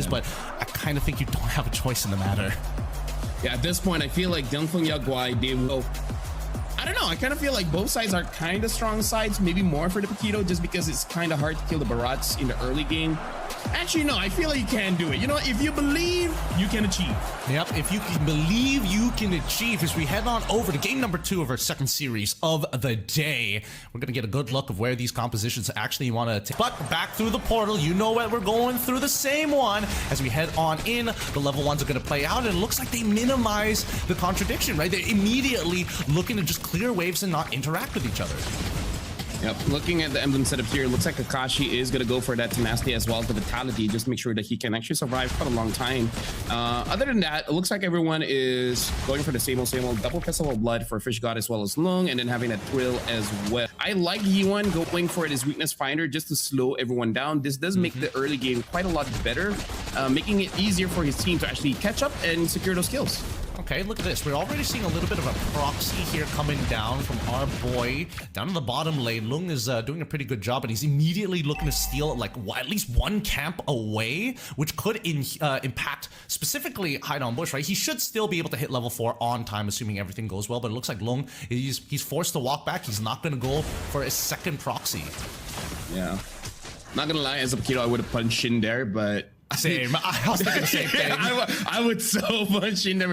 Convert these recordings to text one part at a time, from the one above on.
but I kind of think you don't have a choice in the matter. Yeah, at this point, I feel like Dian Feng Yao Guai, they will... I don't know, I kind of feel like both sides are kind of strong sides, maybe more for the Paquito, just because it's kind of hard to kill the Barats in the early game. Actually, no, I feel like you can do it. You know, if you believe, you can achieve. Yep, if you can believe, you can achieve. As we head on over to game number 2 of our second series of the day, we're going to get a good look of where these compositions actually want to take. But back through the portal, you know what, we're going through the same one. As we head on in, the level 1s are going to play out, and it looks like they minimize the contradiction, right? They're immediately looking to just clear waves and not interact with each other. Yep, looking at the emblem setup here, it looks like Kakashi is going to go for that tenacity as well as the vitality, just to make sure that he can actually survive for a long time. Other than that, it looks like everyone is going for the same old double festival of blood for Fish God as well as Lung, and then having that thrill as well. I like Yiwan going for his weakness finder just to slow everyone down. This does make the early game quite a lot better, making it easier for his team to actually catch up and secure those kills. Okay, look at this. We're already seeing a little bit of a proxy here coming down from our boy. Down in the bottom lane, Lung is doing a pretty good job, and he's immediately looking to steal like at least one camp away, which could impact specifically Hide on Bush, right? He should still be able to hit level 4 on time, assuming everything goes well, but it looks like Lung, he's forced to walk back. He's not going to go for a second proxy. Yeah. Not gonna lie, as a Paquito, I would have punched Shin there, but... Same. I was thinking the same thing. I would so punch Shin there.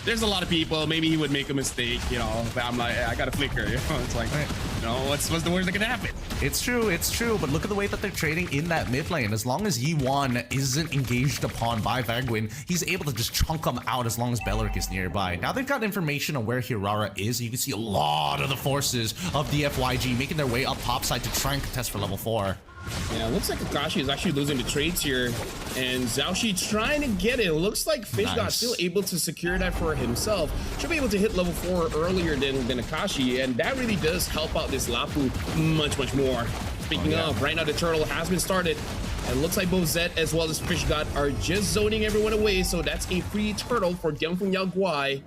There's a lot of people, maybe he would make a mistake, you know, but I'm like, I got a flicker, you know, it's like, you know, what's the worst that can happen? It's true, but look at the way that they're trading in that mid lane. As long as Yiwan isn't engaged upon by Vangwin, he's able to just chunk him out as long as Beleric is nearby. Now they've got information on where Hirara is. You can see a lot of the forces of DFYG making their way up topside to try and contest for level 4. Yeah, looks like Kakashi is actually losing the trades here, and Xiaoxi trying to get it. Looks like Fish got still able to secure that for himself. Should be able to hit level 4 earlier than Akashi, and that really does help out this Lapu much more. Speaking of, right now the turtle has been started, and looks like both Zed as well as Fish God are just zoning everyone away, so that's a free turtle for Dian Feng Yao Guai.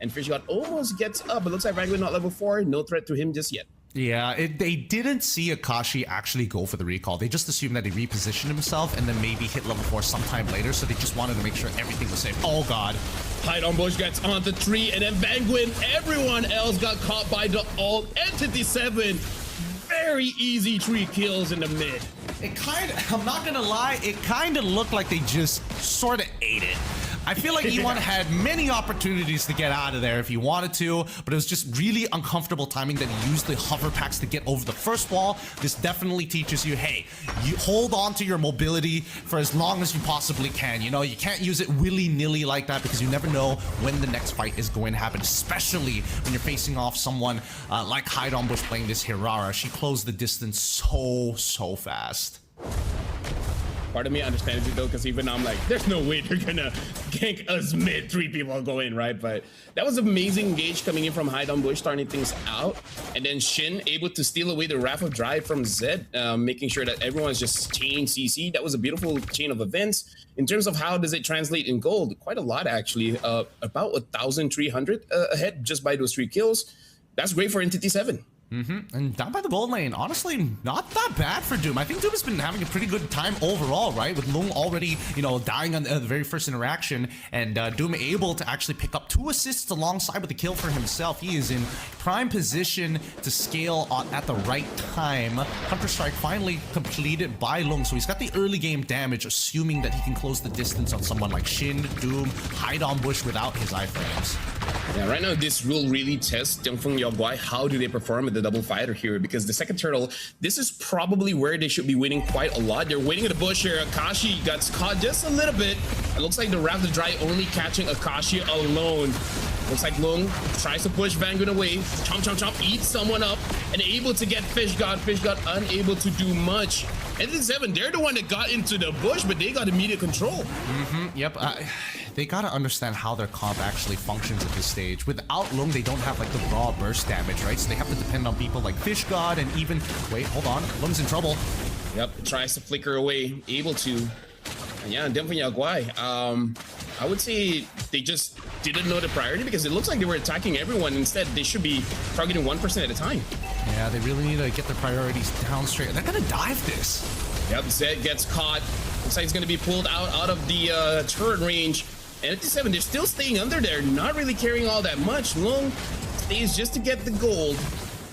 And Fish God almost gets up, but looks like Raglan not level 4, no threat to him just yet. Yeah, they didn't see Akashi actually go for the recall. They just assumed that he repositioned himself and then maybe hit level 4 sometime later, so they just wanted to make sure everything was safe. Oh god. Hide on Bush gets on the tree, and then Vangwin, everyone else got caught by the ult. Entity7, very easy 3 kills in the mid. It kind of, I'm not gonna lie, it kind of looked like they just sort of ate it. I feel like Yiwan had many opportunities to get out of there if he wanted to, but it was just really uncomfortable timing that he used the hover packs to get over the first wall. This definitely teaches you, hey, you hold on to your mobility for as long as you possibly can. You know, you can't use it willy-nilly like that because you never know when the next fight is going to happen, especially when you're facing off someone like Hide on Bush playing this Hirara. She closed the distance so fast. Part of me understands it though, because even I'm like, there's no way they're gonna gank us mid, 3 people go in, right? But that was amazing engage coming in from Hide on Bush, starting things out, and then Shin able to steal away the Wrath of Drive from Zed, making sure that everyone's just chain CC. That was a beautiful chain of events. In terms of how does it translate in gold, quite a lot actually, about 1,300 ahead just by those 3 kills. That's great for Entity7. And down by the gold lane, honestly, not that bad for Doom. I think Doom has been having a pretty good time overall, right? With Lung already, you know, dying on the very first interaction, and Doom able to actually pick up 2 assists alongside with the kill for himself. He is in prime position to scale at the right time. Counter-Strike finally completed by Lung, so he's got the early game damage, assuming that he can close the distance on someone like Shin, Doom, Hide on Bush without his iframes. Yeah, right now this will really test Dian Feng Yao Guai. How do they perform with the double fighter here? Because the second turtle, this is probably where they should be winning quite a lot. They're waiting at the bush here. Akashi got caught just a little bit. It looks like the Wrath of Dry only catching Akashi alone. Looks like Lung tries to push Vangwin away. Chomp, eats someone up, and able to get Fish God. Fish God unable to do much. Entity7, they're the one that got into the bush, but they got immediate control. Yep. They gotta understand how their comp actually functions at this stage. Without Lung, they don't have like the raw burst damage, right? So they have to depend on people like Fish God and even... Wait, hold on. Lung's in trouble. Yep, tries to flicker away, able to. And yeah, Dian Feng Yao Guai. I would say they just didn't know the priority because it looks like they were attacking everyone. Instead, they should be targeting 1% at a time. Yeah, they really need to get their priorities down straight. They're gonna dive this. Yep, Zed gets caught. Looks like it's going to be pulled out of the turret range. And Entity7, they're still staying under there, not really carrying all that much. Long stays just to get the gold.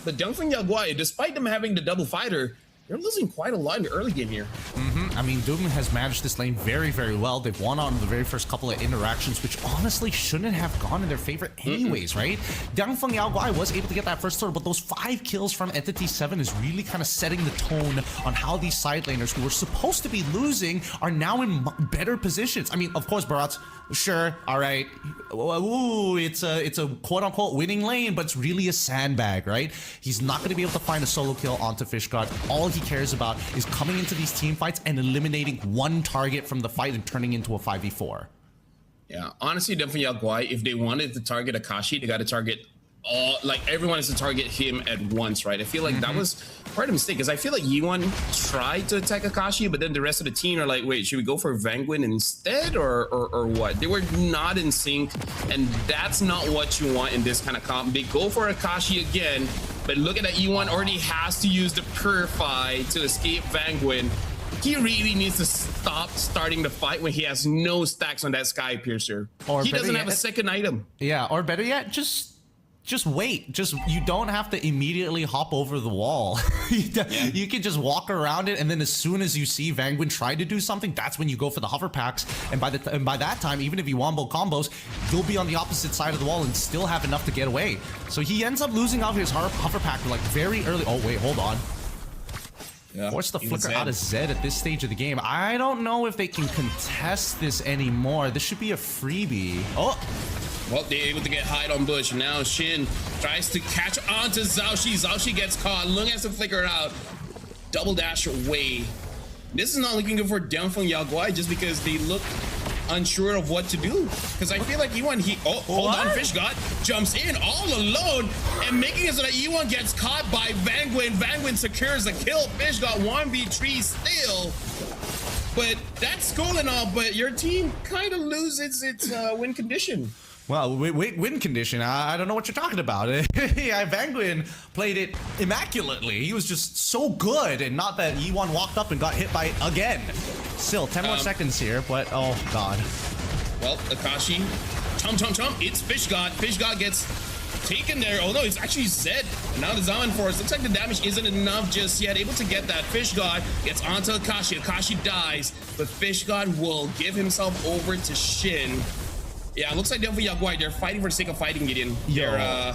But Dian Feng Yao Guai, despite them having the double fighter, they're losing quite a lot in the early game here. I mean, Doom has managed this lane very, very well. They've won on the very first couple of interactions, which honestly shouldn't have gone in their favor anyways, right? Dian Feng Yao Guai was able to get that first turret, but those 5 kills from Entity7 is really kind of setting the tone on how these side laners who were supposed to be losing are now in better positions. I mean, of course, Barat's sure, all right, ooh, it's a quote-unquote winning lane, but it's really a sandbag, right? He's not going to be able to find a solo kill onto Fishgod. All he cares about is coming into these team fights and eliminating one target from the fight and turning into a 5v4. Yeah, honestly, Dian Feng Yao Guai, if they wanted to target Akashi, they got to target everyone is to target him at once, right? I feel like that was quite a mistake, because I feel like Yiwan tried to attack Akashi, but then the rest of the team are like, wait, should we go for Vanguin instead or what? They were not in sync, and that's not what you want in this kind of comp. They go for Akashi again, but look at that, Yiwan already has to use the Purify to escape Vanguin. He really needs to stop starting the fight when he has no stacks on that Sky Piercer. Or he doesn't have a second item. Yeah, or better yet, just wait. You don't have to immediately hop over the wall. You can just walk around it, and then as soon as you see Vanguin try to do something, that's when you go for the hover packs. And by that time, even if you wombo combos, you'll be on the opposite side of the wall and still have enough to get away. So he ends up losing out his hover pack like very early. Oh wait, hold on. Yeah, force the flicker out of Zed at this stage of the game. I don't know if they can contest this anymore. This should be a freebie. Oh. Well, they're able to get hide on Bush. Now Shin tries to catch on to Zhaoxi. Zhaoxi gets caught. Lung has to flicker out. Double dash away. This is not looking good for Dian Feng Yao Guai, just because they look unsure of what to do. Because I feel like Yiwan, hold on, Fishgod jumps in all alone and making it so that Yiwan gets caught by Vanguin. Vanguin secures the kill. Fishgod 1v3 still. But that's cool and all, but your team kind of loses its win condition. Well, win condition, I don't know what you're talking about. Yeah, Vanguin played it immaculately. He was just so good, and not that Yiwan walked up and got hit by it again. Still, 10 more seconds here, but oh god. Well, Akashi, chomp, it's Fishgod. Fishgod gets taken there. Oh no, it's actually Zed. And now the Zaman Force. Looks like the damage isn't enough just yet. Able to get that. Fishgod gets onto Akashi. Akashi dies, but Fishgod will give himself over to Shin. Yeah, it looks like Dian Feng Yao Guai, they're fighting for the sake of fighting, Gideon. They're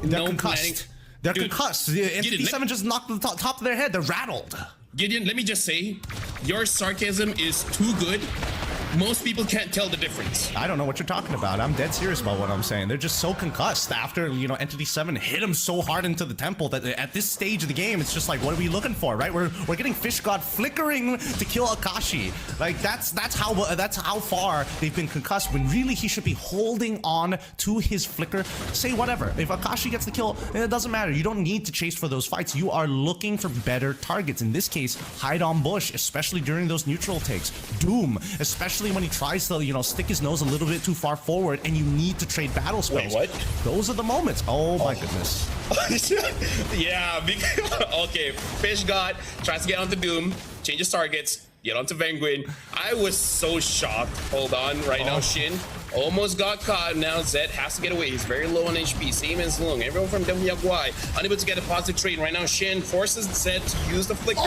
concussed. They're concussed. Entity7 just knocked the top of their head. They're rattled. Gideon, let me just say, your sarcasm is too good. Most people can't tell the difference. I don't know what you're talking about. I'm dead serious about what I'm saying. They're just so concussed after, you know, Entity7 hit them so hard into the temple that at this stage of the game, it's just like, what are we looking for, right? We're getting Fishgod flickering to kill Akashi. Like that's how far they've been concussed, when really he should be holding on to his flicker. Say whatever. If Akashi gets the kill, it doesn't matter. You don't need to chase for those fights. You are looking for better targets. In this case, hide on Bush, especially during those neutral takes. Doom, especially when he tries to, you know, stick his nose a little bit too far forward and you need to trade battle space. Wait, what? Those are the moments. Oh my goodness. Yeah, because, okay, Fishgod tries to get onto Doom, changes targets, get onto Vanguin. I was so shocked. Hold on, right now Shin almost got caught. Now Zed has to get away. He's very low on HP, same as Lung. Everyone from Dian Feng Yao Guai unable to get a positive trade. Right now Shin forces Zed to use the flicker,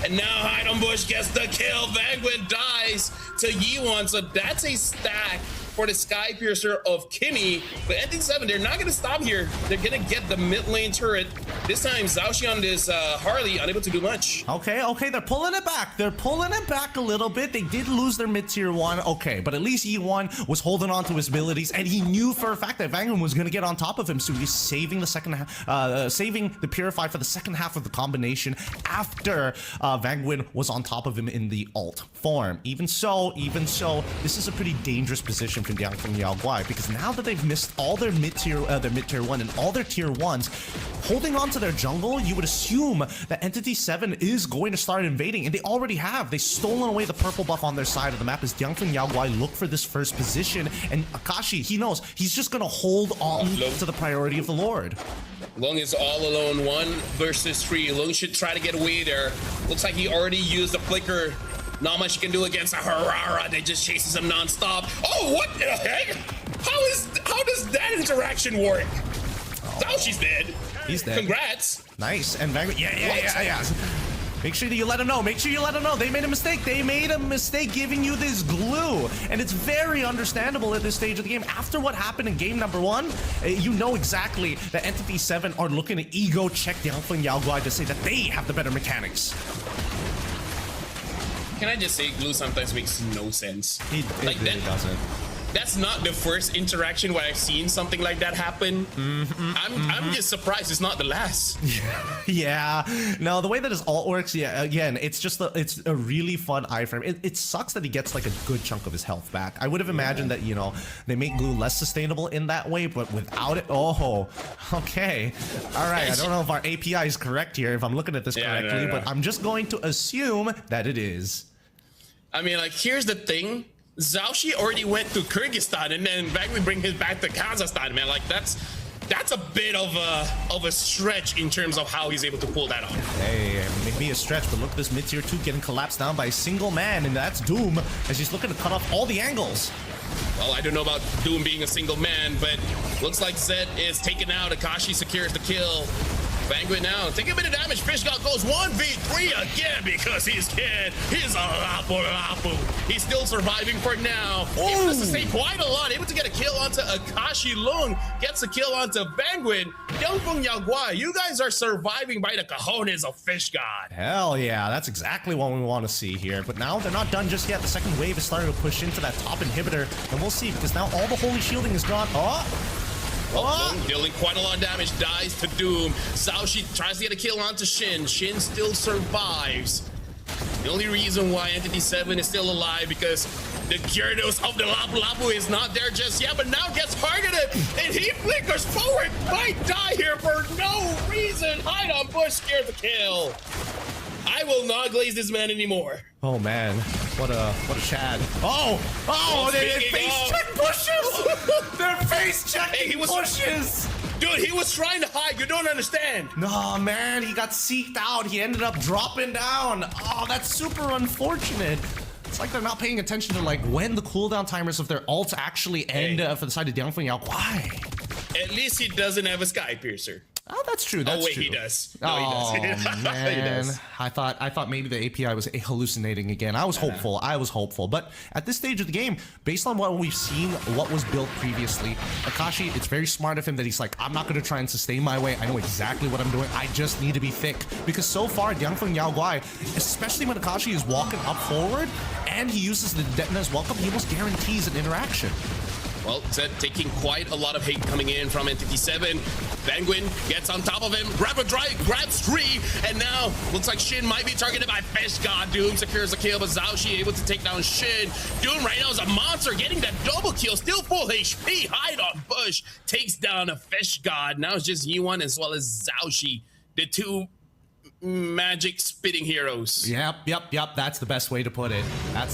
and now Hide on Bush gets the kill. Vanguin dies to Yiwan, so that's a stack for the Sky Piercer of Kimmy. But Entity7, they're not going to stop here. They're going to get the mid lane turret. This time, Zhaoxi on this Harley, unable to do much. Okay, they're pulling it back. They're pulling it back a little bit. They did lose their mid-tier 1. Okay, but at least Yiwan was holding on to his abilities, and he knew for a fact that Vanguin was going to get on top of him, so he's saving the second half, saving the Purify for the second half of the combination after Vanguin was on top of him in the ult form. Even so, this is a pretty dangerous position from Dian Feng Yao Guai, because now that they've missed all their mid-tier 1 and all their tier 1s, holding on to their jungle, you would assume that Entity7 is going to start invading, and they already have. They've stolen away the purple buff on their side of the map as Dian Feng Yao Guai look for this first position, and Akashi, he knows he's just gonna hold on to the priority of the Lord. Lung is all alone, 1 versus 3. Lung should try to get away there. Looks like he already used the flicker Not much you can do against a Harara that just chases him non-stop. Oh, what the heck? How does that interaction work? Now she's dead. He's dead. Congrats. Nice. And Vanguard, yeah. Make sure that you let them know. Make sure you let them know. They made a mistake. They made a mistake giving you this glue. And it's very understandable at this stage of the game. After what happened in game number 1, you know exactly that Entity7 are looking to ego check Dian Feng Yao Guai to say that they have the better mechanics. Can I just say glue sometimes makes no sense? It really doesn't. That's not the first interaction where I've seen something like that happen. I'm just surprised it's not the last. Yeah, no, the way that his ult works, yeah, again, it's a really fun iframe. It sucks that he gets like a good chunk of his health back. I would have imagined that, you know, they make glue less sustainable in that way, but without it, oh, okay. All right, I don't know if our API is correct here, if I'm looking at this correctly, but I'm just going to assume that it is. I mean, like, here's the thing. Zhao already went to Kyrgyzstan, and then back we bring him back to Kazakhstan, man. Like, that's a bit of a stretch in terms of how he's able to pull that off. Hey, maybe a stretch, but look at this mid-tier 2 getting collapsed down by a single man, and that's Doom, as he's looking to cut off all the angles. Well, I don't know about Doom being a single man, but looks like Zed is taken out. Akashi secures the kill. Vanguard now, take a bit of damage. Fishgod goes 1v3 again because he's kid. He's a lapu. He's still surviving for now. Able to sustain quite a lot. Able to get a kill onto Akashi. Lung gets a kill onto Vanguard. Young Feng Yao Guai, you guys are surviving by the cojones of Fishgod. Hell yeah, that's exactly what we want to see here. But now they're not done just yet. The second wave is starting to push into that top inhibitor. And we'll see, because now all the holy shielding is gone. Dealing quite a lot of damage, dies to Doom. Zhao tries to get a kill onto Shin. Shin still survives. The only reason why Entity7 is still alive because the Gyarados of the Lapu is not there just yet, but now gets targeted, and he flickers forward. Might die here for no reason. Hide on bush, scared the kill. I will not glaze this man anymore. Oh man, what a Chad. They face check pushes! They're face checking pushes! Dude, he was trying to hide, you don't understand. No man, he got seeked out. He ended up dropping down. Oh, that's super unfortunate. It's like they're not paying attention to like when the cooldown timers of their ults actually end for the side of Dian Feng Yao Guai. At least he doesn't have a Sky Piercer. Oh, that's true. That's true. He does. No, he does. Man. He does. I thought maybe the API was hallucinating again. I was hopeful. But at this stage of the game, based on what we've seen, what was built previously, Akashi, it's very smart of him that he's like, I'm not going to try and sustain my way. I know exactly what I'm doing. I just need to be thick. Because so far, Dian Feng Yao Guai, especially when Akashi is walking up forward and he uses the Detna's welcome, he almost guarantees an interaction. Well, Zed taking quite a lot of hate coming in from Entity7. Vanguard gets on top of him, grabs 3, and now looks like Shin might be targeted by Fishgod. Doom secures the kill, but Zhao able to take down Shin. Doom right now is a monster, getting that double kill, still full HP. Hide on bush, takes down a Fishgod. Now it's just Yuan as well as Zhao, the two magic spitting heroes. Yep. That's the best way to put it. I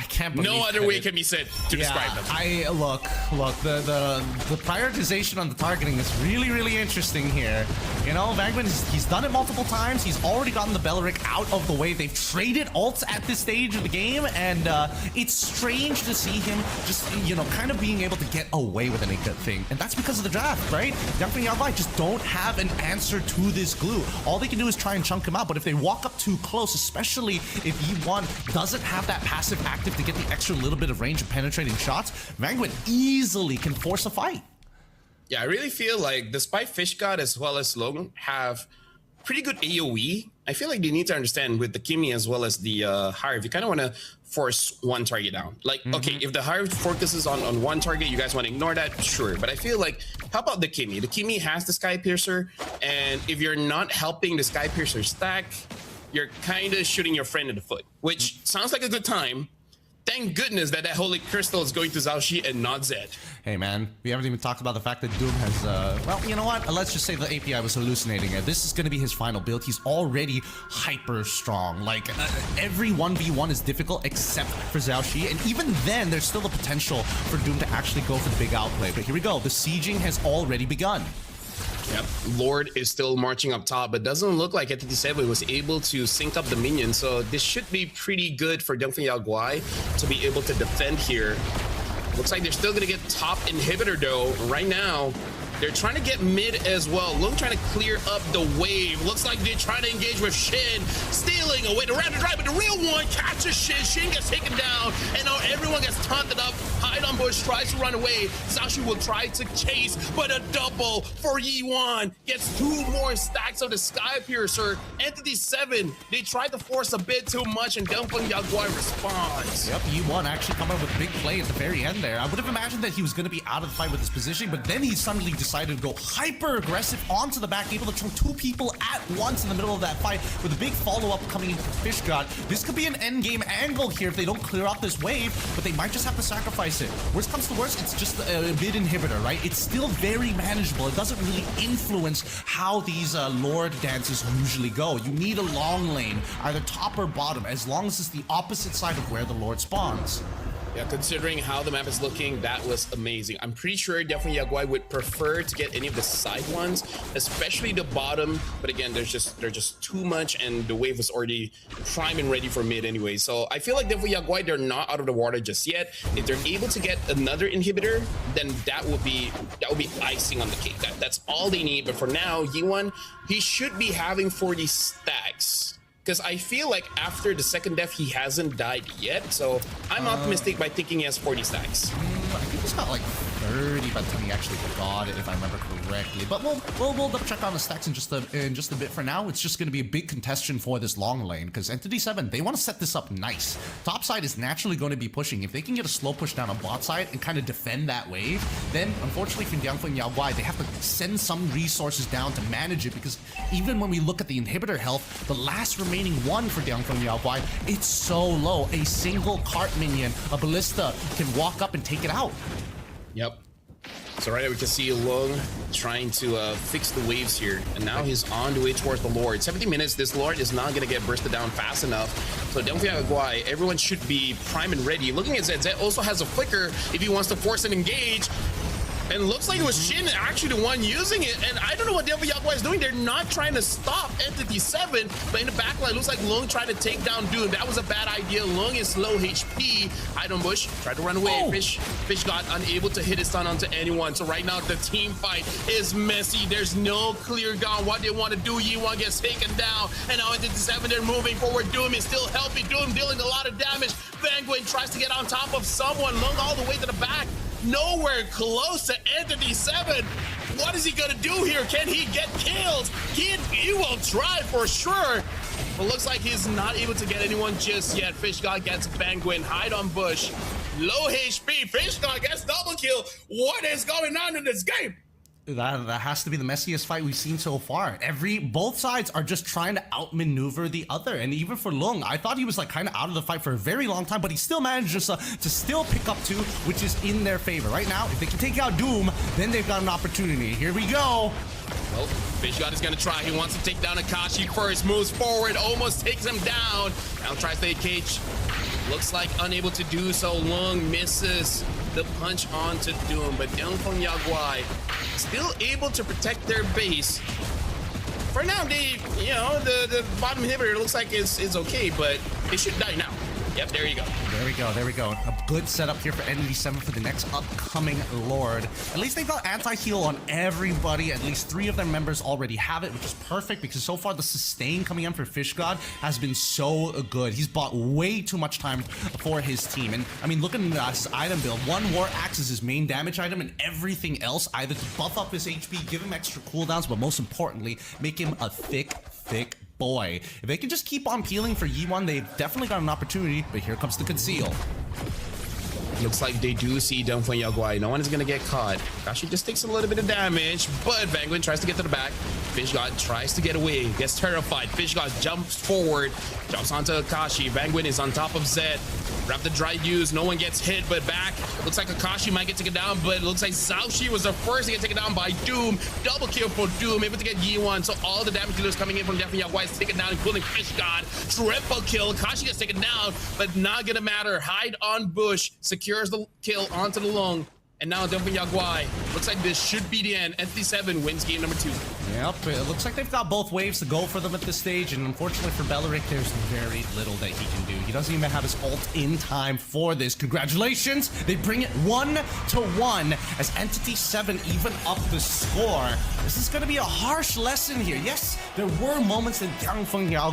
can't believe no other way can be said to describe them. Look. The prioritization on the targeting is really interesting here. You know, Vanguard he's done it multiple times. He's already gotten the Belleric out of the way. They've traded ults at this stage of the game, and it's strange to see him just kind of being able to get away with any good thing. And that's because of the draft, right? Dian Feng Yao Guai just don't have an answer to this glue. All they can do is try and chunk him out, but if they walk up too close, especially if E1 doesn't have that passive active to get the extra little bit of range of penetrating shots, Vanguard easily can force a fight. Yeah, I really feel like despite Fishgod as well as Logan have pretty good AoE, I feel like they need to understand with the Kimi as well as the Hive, you kind of want to force one target down. Like, okay, if the Hive focuses on one target, you guys want to ignore that? Sure. But I feel like, how about the Kimi? The Kimi has the Sky Piercer, and if you're not helping the Sky Piercer stack, you're kind of shooting your friend in the foot, which sounds like a good time. Thank goodness that Holy Crystal is going to Zhao and not Zed. Hey man, we haven't even talked about the fact that Doom has, well, you know what? Let's just say the API was hallucinating it. This is going to be his final build. He's already hyper strong. Like, every 1v1 is difficult except for Zhao, and even then, there's still the potential for Doom to actually go for the big outplay. But here we go. The sieging has already begun. Yep, Lord is still marching up top, but doesn't look like Entity7 was able to sync up the minions. So this should be pretty good for Dian Feng Yao Guai to be able to defend here. Looks like they're still gonna get top inhibitor though. Right now, they're trying to get mid as well. Lung trying to clear up the wave. Looks like they're trying to engage with Shin, stealing away the random drive, but the real one catches Shin. Shin gets taken down, and now everyone gets taunted up. Hide on bush, tries to run away. Xiaoxi will try to chase, but a double for Yiwan. Gets 2 more stacks of the Sky Piercer. Entity7, they tried to force a bit too much, and Dian Feng Yao Guai responds. Yep, Yiwan actually coming up with a big play at the very end there. I would have imagined that he was going to be out of the fight with his position, but then he suddenly decided to go hyper aggressive onto the back, able to throw 2 people at once in the middle of that fight with a big follow-up coming in from Fish God. This could be an endgame angle here if they don't clear out this wave, but they might just have to sacrifice it. Worst comes to worst, it's just a mid inhibitor, right? It's still very manageable. It doesn't really influence how these Lord dances usually go. You need a long lane, either top or bottom, as long as it's the opposite side of where the Lord spawns. Yeah, considering how the map is looking, that was amazing. I'm pretty sure definitely Yao Guai would prefer to get any of the side ones, especially the bottom. But again, there's just too much, and the wave was already prime and ready for mid anyway. So I feel like definitely Yao Guai, they're not out of the water just yet. If they're able to get another inhibitor, then that would be icing on the cake. That's all they need. But for now, Yiwan, he should be having 40 stacks. Because I feel like after the second death, he hasn't died yet. So I'm optimistic by thinking he has 40 stacks. I think he's got like 30 by the time he actually got it, if I remember correctly. But we'll double check on the stacks in just a bit. For now, it's just going to be a big contestation for this long lane, because Entity7, they want to set this up nice. Top side is naturally going to be pushing. If they can get a slow push down on bot side and kind of defend that wave, then unfortunately for Dian Feng Yao Guai, they have to send some resources down to manage it, because even when we look at the inhibitor health, the last remaining one for Dian Feng Yao Guai, it's so low. A single cart minion, a ballista, can walk up and take it out. Yep. So right now we can see Lung trying to fix the waves here, and now he's on the way towards the Lord. 17 minutes, this Lord is not going to get bursted down fast enough. So Dian Feng Yao Guai, everyone should be prime and ready. Looking at Zed, Zed also has a flicker if he wants to force an engage. And looks like it was Shin actually the one using it. And I don't know what Dian Feng Yao Guai is doing. They're not trying to stop Entity7, but in the backline, looks like Lung tried to take down Doom. That was a bad idea. Lung is low HP. Hide on bush, tried to run away. Oh. Fish got unable to hit his stun onto anyone. So right now, the team fight is messy. There's no clear gun. What they want to do, Yiwan gets taken down. And now Entity7, they're moving forward. Doom is still healthy. Doom dealing a lot of damage. Penguin tries to get on top of someone. Lung all the way to the back. Nowhere close to Entity7. What is he gonna do here? Can he get killed? He will try for sure. But looks like he's not able to get anyone just yet. Fish God gets Penguin. Hide on bush. Low HP. Fish God gets double kill. What is going on in this game? That has to be the messiest fight we've seen so far. Both sides are just trying to outmaneuver the other. And even for Lung, I thought he was like kind of out of the fight for a very long time, but he still managed just to still pick up 2, which is in their favor. Right now, if they can take out Doom, then they've got an opportunity. Here we go. Well, Fish God is going to try. He wants to take down Akashi first. Moves forward, almost takes him down. Now tries to cage. Looks like unable to do so. Lung misses the punch onto Doom, but Dian Feng Yao Guai still able to protect their base. For now, the bottom inhibitor looks like it's okay, but they should die now. Yep, there you go. There we go. A good setup here for Entity7 for the next upcoming Lord. At least they got anti-heal on everybody. At least 3 of their members already have it, which is perfect, because so far the sustain coming in for Fish God has been so good. He's bought way too much time for his team. And I mean, look at his item build. 1 War Axe is his main damage item, and everything else either to buff up his HP, give him extra cooldowns, but most importantly, make him a thick boy. If they can just keep on peeling for Yiwan, they've definitely got an opportunity, but here comes the conceal. Looks like they do see Dian Feng Yao Guai. No one is going to get caught. Kashi just takes a little bit of damage, but Penguin tries to get to the back. Fish God tries to get away, gets terrified. Fish God jumps forward, jumps onto Akashi. Penguin is on top of Zed. Grab the dry use, no one gets hit, but back. Looks like Akashi might get taken down, but it looks like Xiaoxi was the first to get taken down by Doom. Double kill for Doom, able to get Yiwan. So all the damage dealers coming in from Dian Feng Yao Guai is taken down, including Fish God. Triple kill, Akashi gets taken down, but not gonna matter. Hide on bush, secures the kill onto the Lung. And now Dian Feng Yao looks like this should be the end. Entity7 wins game number 2. Yep, it looks like they've got both waves to go for them at this stage, and unfortunately for Beleric, there's very little that he can do. He doesn't even have his ult in time for this. Congratulations, they bring it 1-1 as Entity7 even up the score. This is going to be a harsh lesson here. Yes, there were moments in Dian Feng Yao